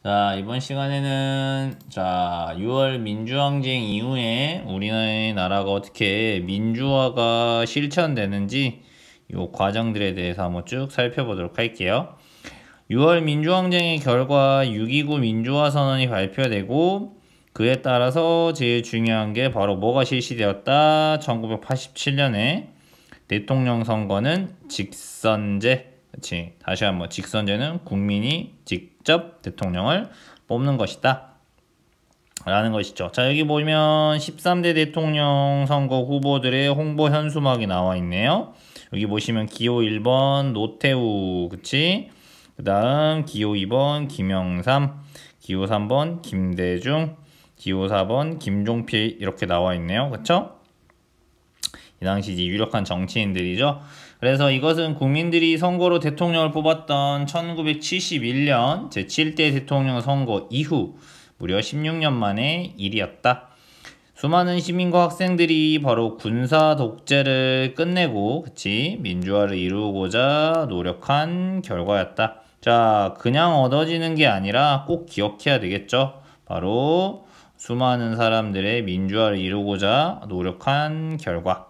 자, 이번 시간에는 6월 민주항쟁 이후에 우리나라가 어떻게 민주화가 실천되는지 이 과정들에 대해서 한번 쭉 살펴보도록 할게요. 6월 민주항쟁의 결과 6.29 민주화 선언이 발표되고 그에 따라서 제일 중요한 게 바로 뭐가 실시되었다? 1987년에 대통령 선거는 직선제. 그치. 다시 한번 직선제는 국민이 직접 대통령을 뽑는 것이다 라는 것이죠. 자, 여기 보면 13대 대통령 선거 후보들의 홍보 현수막이 나와 있네요. 여기 보시면 기호 1번 노태우, 그치? 그 다음 기호 2번 김영삼, 기호 3번 김대중, 기호 4번 김종필 이렇게 나와 있네요. 그쵸? 이 당시 이제 유력한 정치인들이죠. 그래서 이것은 국민들이 선거로 대통령을 뽑았던 1971년 제7대 대통령 선거 이후 무려 16년 만의 일이었다. 수많은 시민과 학생들이 바로 군사 독재를 끝내고 민주화를 이루고자 노력한 결과였다. 자, 그냥 얻어지는 게 아니라 꼭 기억해야 되겠죠. 바로 수많은 사람들의 민주화를 이루고자 노력한 결과.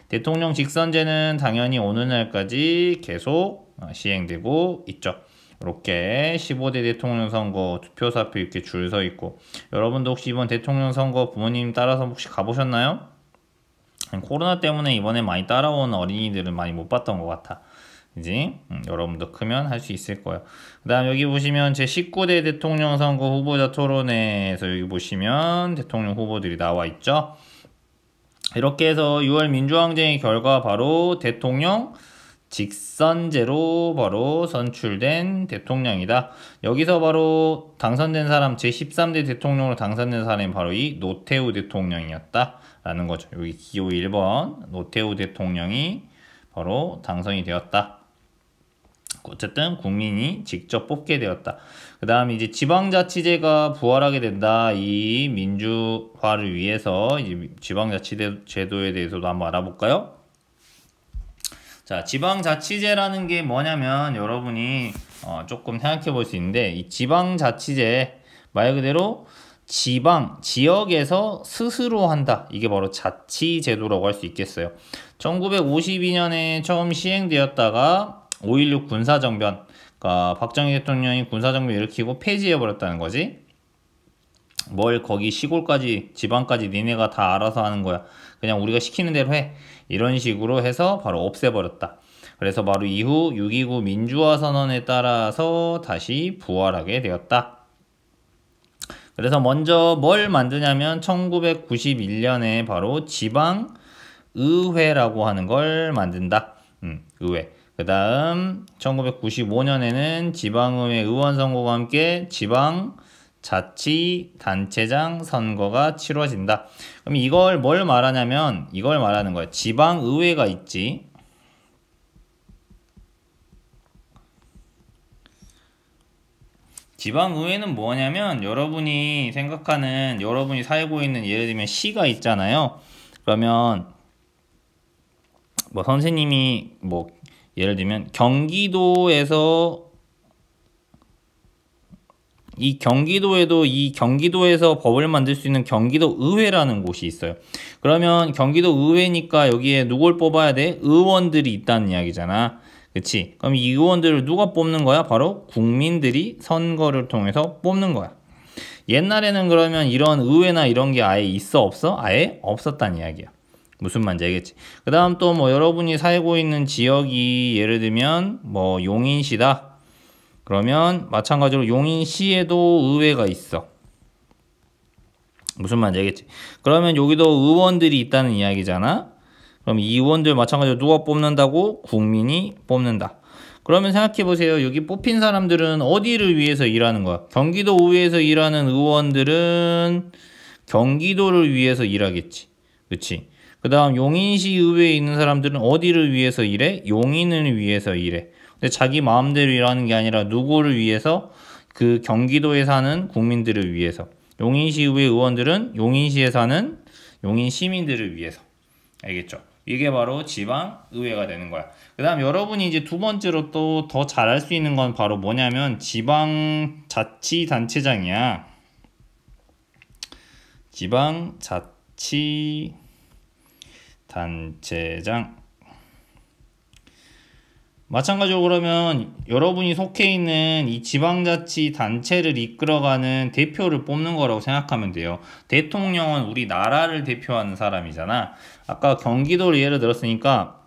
대통령 직선제는 당연히 오늘날까지 계속 시행되고 있죠. 이렇게 15대 대통령 선거 투표사표 이렇게 줄 서 있고, 여러분도 혹시 이번 대통령 선거 부모님 따라서 혹시 가보셨나요? 코로나 때문에 이번에 많이 따라온 어린이들은 많이 못 봤던 것 같아. 그지? 여러분도 크면 할 수 있을 거예요. 그 다음 여기 보시면 제19대 대통령 선거 후보자 토론회에서 여기 보시면 대통령 후보들이 나와 있죠. 이렇게 해서 6월 민주항쟁의 결과 바로 대통령 직선제로 바로 선출된 대통령이다. 여기서 바로 당선된 사람, 제13대 대통령으로 당선된 사람이 바로 이 노태우 대통령이었다 라는 거죠. 여기 기호 1번 노태우 대통령이 바로 당선이 되었다. 어쨌든 국민이 직접 뽑게 되었다. 그 다음 이제 지방자치제가 부활하게 된다. 이 민주화를 위해서 이제 지방자치제 제도에 대해서도 한번 알아볼까요? 자, 지방자치제라는 게 뭐냐면 여러분이 조금 생각해 볼 수 있는데, 이 지방자치제 말 그대로 지역에서 스스로 한다. 이게 바로 자치제도라고 할 수 있겠어요. 1952년에 처음 시행되었다가 5.16 군사정변, 그러니까 박정희 대통령이 군사정변 일으키고 폐지해버렸다는 거지. 뭘 거기 시골까지 지방까지 니네가 다 알아서 하는 거야. 그냥 우리가 시키는 대로 해. 이런 식으로 해서 바로 없애버렸다. 그래서 바로 이후 6.29 민주화 선언에 따라서 다시 부활하게 되었다. 그래서 뭘 만드냐면 1991년에 바로 지방의회라고 하는 걸 만든다. 의회. 그 다음 1995년에는 지방의회 의원 선거와 함께 지방자치단체장 선거가 치러진다. 그럼 이걸 뭘 말하냐면 이걸 말하는 거야. 지방의회가 있지. 지방의회는 뭐냐면 여러분이 생각하는, 여러분이 살고 있는 예를 들면 시가 있잖아요. 그러면 뭐 선생님이 뭐 예를 들면 경기도에서 이 경기도에서 법을 만들 수 있는 경기도 의회라는 곳이 있어요. 그러면 경기도 의회니까 여기에 누굴 뽑아야 돼? 의원들이 있다는 이야기잖아. 그치? 그럼 이 의원들을 누가 뽑는 거야? 바로 국민들이 선거를 통해서 뽑는 거야. 옛날에는 그러면 이런 의회나 이런 게 아예 있어 없어? 아예 없었다는 이야기야. 무슨 말인지 알겠지? 그 다음 또 뭐 여러분이 살고 있는 지역이 예를 들면 뭐 용인시다. 그러면 마찬가지로 용인시에도 의회가 있어. 무슨 말인지 알겠지? 그러면 여기도 의원들이 있다는 이야기잖아. 그럼 이 의원들 마찬가지로 누가 뽑는다고? 국민이 뽑는다. 그러면 생각해보세요. 여기 뽑힌 사람들은 어디를 위해서 일하는 거야? 경기도 의회에서 일하는 의원들은 경기도를 위해서 일하겠지. 그치? 그 다음 용인시 의회에 있는 사람들은 어디를 위해서 일해? 용인을 위해서 일해. 근데 자기 마음대로 일하는 게 아니라 누구를 위해서? 그 경기도에 사는 국민들을 위해서. 용인시 의회 의원들은 용인시에 사는 용인 시민들을 위해서. 알겠죠? 이게 바로 지방의회가 되는 거야. 그 다음 여러분이 이제 두 번째로 또 더 잘할 수 있는 건 바로 뭐냐면 지방자치단체장이야. 지방자치단체장. 마찬가지로 그러면 여러분이 속해 있는 이 지방자치단체를 이끌어가는 대표를 뽑는 거라고 생각하면 돼요. 대통령은 우리 나라를 대표하는 사람이잖아. 아까 경기도를 예를 들었으니까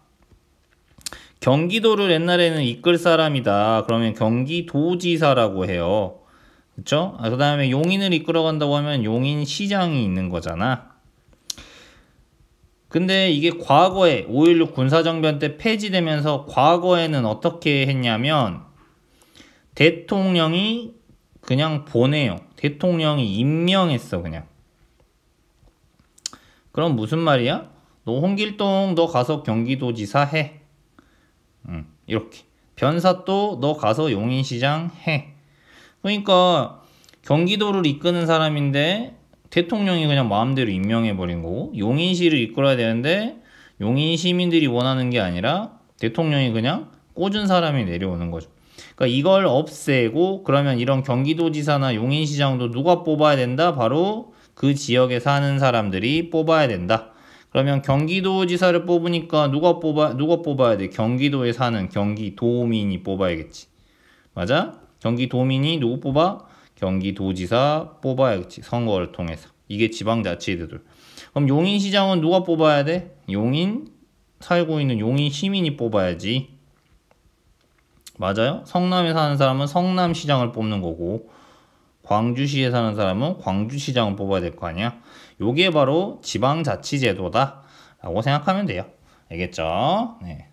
경기도를 옛날에는 이끌 사람이다. 그러면 경기도지사라고 해요. 그쵸? 그 다음에 용인을 이끌어간다고 하면 용인시장이 있는 거잖아. 근데 이게 과거에 5.16 군사정변 때 폐지되면서 과거에는 어떻게 했냐면 대통령이 그냥 보내요. 대통령이 임명했어 그냥. 그럼 무슨 말이야? 너 홍길동 너 가서 경기도지사 해. 이렇게. 변사또 너 가서 용인시장 해. 그러니까 경기도를 이끄는 사람인데 대통령이 그냥 마음대로 임명해버린 거고 용인시를 이끌어야 되는데 용인 시민들이 원하는 게 아니라 대통령이 그냥 꽂은 사람이 내려오는 거죠. 그러니까 이걸 없애고 그러면 이런 경기도지사나 용인시장도 누가 뽑아야 된다? 바로 그 지역에 사는 사람들이 뽑아야 된다. 그러면 경기도지사를 뽑으니까 누가 뽑아야 돼? 경기도에 사는 경기도민이 뽑아야겠지. 맞아? 경기도민이 누구 뽑아? 경기도지사 뽑아야겠지. 선거를 통해서. 이게 지방자치제도들. 그럼 용인시장은 누가 뽑아야 돼? 살고 있는 용인 시민이 뽑아야지. 맞아요? 성남에 사는 사람은 성남시장을 뽑는 거고 광주시에 사는 사람은 광주시장을 뽑아야 될 거 아니야? 요게 바로 지방자치제도다 라고 생각하면 돼요. 알겠죠? 네.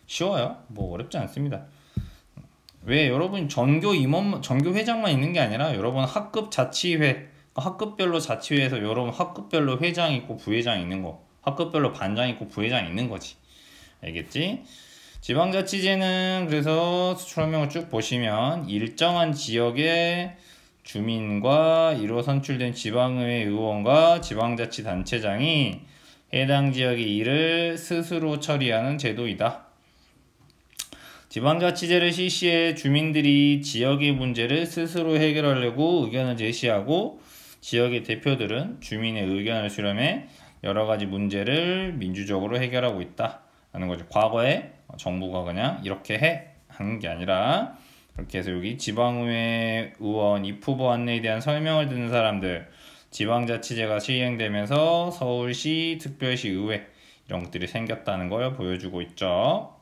쉬워요. 뭐 어렵지 않습니다. 왜 여러분 전교 회장만 있는 게 아니라 여러분 학급 자치회, 학급별로 자치회에서 여러분 학급별로 회장 있고 부회장 있는 거, 학급별로 반장 있고 부회장 있는 거지. 알겠지? 지방자치제는 그래서 설명을 쭉 보시면 일정한 지역의 주민과 이로 선출된 지방의회 의원과 지방자치단체장이 해당 지역의 일을 스스로 처리하는 제도이다. 지방자치제를 실시해 주민들이 지역의 문제를 스스로 해결하려고 의견을 제시하고 지역의 대표들은 주민의 의견을 수렴해 여러가지 문제를 민주적으로 해결하고 있다 라는 거죠. 과거에 정부가 그냥 이렇게 하는 게 아니라 그렇게 해서 여기 지방의회 의원 입후보 안내에 대한 설명을 듣는 사람들, 지방자치제가 시행되면서 서울시, 특별시 의회 이런 것들이 생겼다는 걸 보여주고 있죠.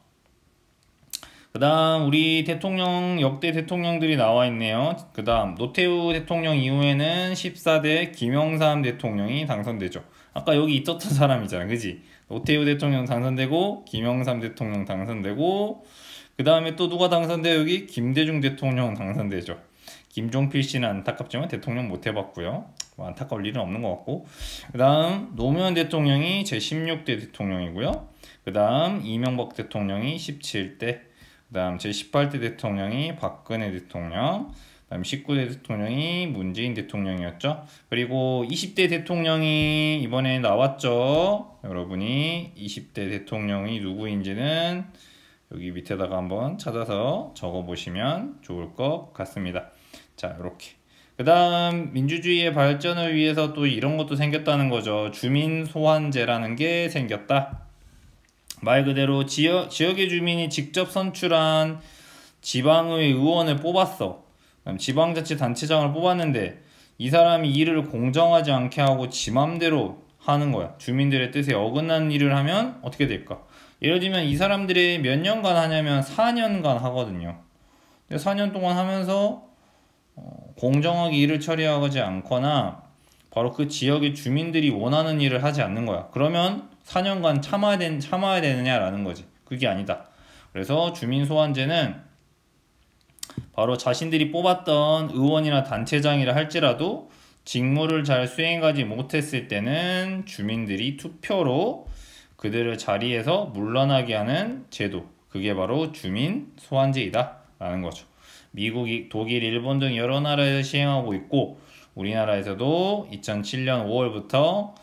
그 다음 우리 대통령 역대 대통령들이 나와 있네요. 그 다음 노태우 대통령 이후에는 14대 김영삼 대통령이 당선되죠. 아까 여기 있었던 사람이잖아, 그지? 노태우 대통령 당선되고 김영삼 대통령 당선되고 그 다음에 또 누가 당선돼요? 여기 김대중 대통령 당선되죠. 김종필 씨는 안타깝지만 대통령 못 해봤고요. 뭐 안타까울 일은 없는 것 같고 그 다음 노무현 대통령이 제16대 대통령이고요. 그 다음 이명박 대통령이 17대, 그 다음 제18대 대통령이 박근혜 대통령, 그 다음 19대 대통령이 문재인 대통령이었죠. 그리고 20대 대통령이 이번에 나왔죠. 여러분이 20대 대통령이 누구인지는 여기 밑에다가 한번 찾아서 적어보시면 좋을 것 같습니다. 자, 이렇게. 그 다음 민주주의의 발전을 위해서 또 이런 것도 생겼다는 거죠. 주민소환제라는 게 생겼다. 말 그대로 지역의 주민이 직접 선출한 지방의회 의원을 뽑았어. 지방자치단체장을 뽑았는데 이 사람이 일을 공정하지 않게 하고 지 맘대로 하는 거야. 주민들의 뜻에 어긋난 일을 하면 어떻게 될까? 예를 들면 이 사람들이 몇 년간 하냐면 4년간 하거든요. 근데 4년 동안 하면서 공정하게 일을 처리하지 않거나 바로 그 지역의 주민들이 원하는 일을 하지 않는 거야. 그러면 4년간 참아야 되느냐라는 거지. 그게 아니다. 그래서 주민소환제는 바로 자신들이 뽑았던 의원이나 단체장이라 할지라도 직무를 잘 수행하지 못했을 때는 주민들이 투표로 그들을 자리에서 물러나게 하는 제도, 그게 바로 주민소환제이다 라는 거죠. 미국, 독일, 일본 등 여러 나라에서 시행하고 있고 우리나라에서도 2007년 5월부터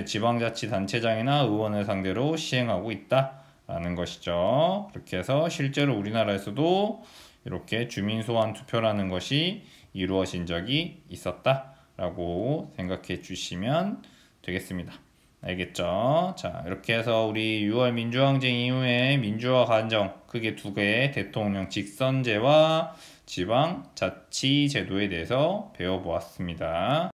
지방자치단체장이나 의원을 상대로 시행하고 있다라는 것이죠. 그렇게 해서 실제로 우리나라에서도 이렇게 주민소환 투표라는 것이 이루어진 적이 있었다라고 생각해 주시면 되겠습니다. 알겠죠? 자, 이렇게 해서 우리 6월 민주항쟁 이후에 민주화 과정 크게 두 개의 대통령 직선제와 지방자치제도에 대해서 배워보았습니다.